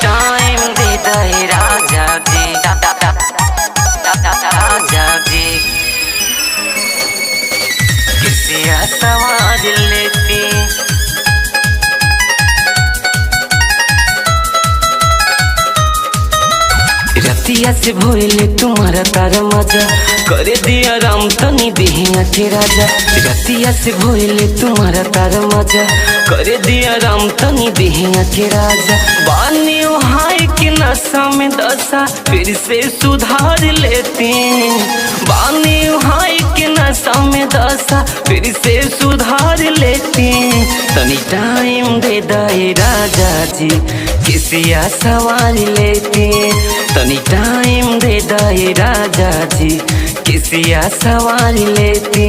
Time दे दे राजा जी, राजा जी किसी सवार लेती। रतिया से भोले तुम्हारा तारा मजा करे दिया राम तनी देहिया के राजा। रतिया से भोले तुम्हारा तारा मजा करे दिया राम तनी देहिया के राजा। बानी हाय के नशा में दशा फिर से सुधार लेती। बानी हाय के नशा में दशा फिर से सुधार लेती। तनी टाइम दे दे राजा जी किसी सवार लेती। तनी टाइम दे दे राजा जी किसी सवार लेती।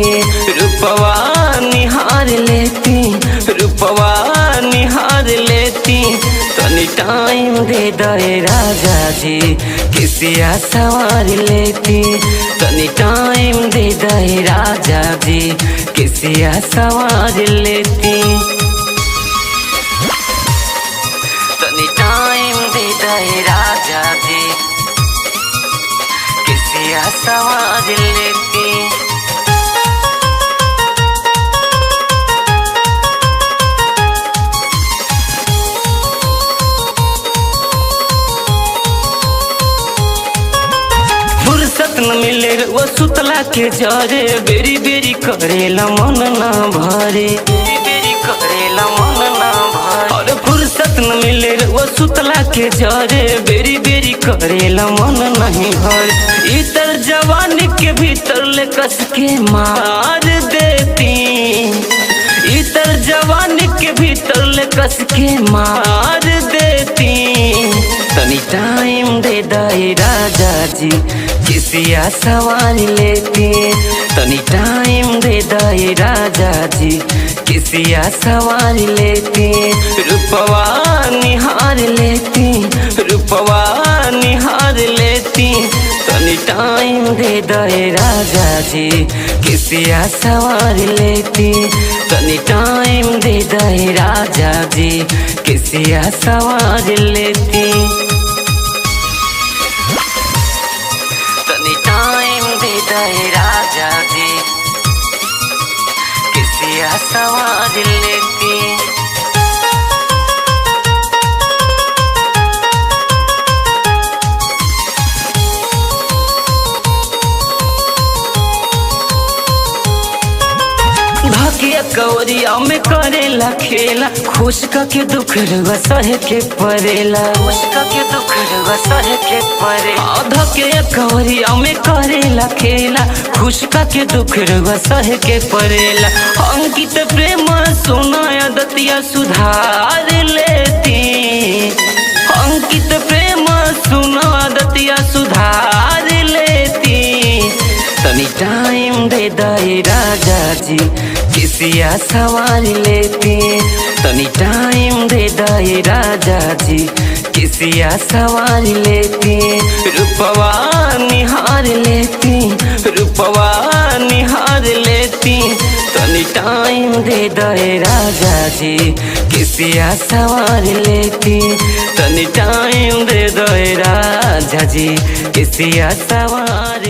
रूपवा निहार लेती, रूपवा निहार लेती। तनी टाइम दे दे राजा जी किसी सवार लेती। तनी टाइम दे दे राजा जी किसी सवार लेती। तनी टाइम दे दे राजा जी किसी सवार लेती। फुर्सत न मिले वो सुतला के जरे बेरी बेरी करेला मन ना भरे। बेरी बेरी करेला मन ना भरे। और फुर्सत न मिले वो सुतला के जरे बेरी बेरी करेला मन नहीं भरे। इतर जवानी के भीतर ले कस के मार देती। इतर जवानी के भीतर ले कस के मार देती। तनी टाइम दे दे राजा जी किसी सवार लेती। तनी टाइम दे दे राजा जी किसी सवार लेती। रूपवा निहार लेती, रूपवा निहार लेती। तनी टाइम दे दे राजा जी किसी सवार लेती। तनी टाइम दे दे राजा जी किसी सवार लेती। तनी टाइम दे दे राजा जी किसी सवार लेती। भाग्य कवरिया में करेला खेला खुश के दुख रवा सह के परेला। खुश के दुख रवा सह के परेला। धके कवरिया में करेला खेला खुश के दुख रवा सह के परेला। अंकित प्रेम सुनाया दतिया सुधार लेती। अंकित प्रेम सुना दतिया सुधार लेती। तनी टाइम दे दे राजा जी किसी सवार लेती। तनी टाइम दे दे राजा जी किसी सवार लेती। रूपवा निहार लेती, रूपवा निहार लेती। तनी टाइम दे दे राजा जी किसी सवार लेती। तनी टाइम दे दे राजा जी किसी सवार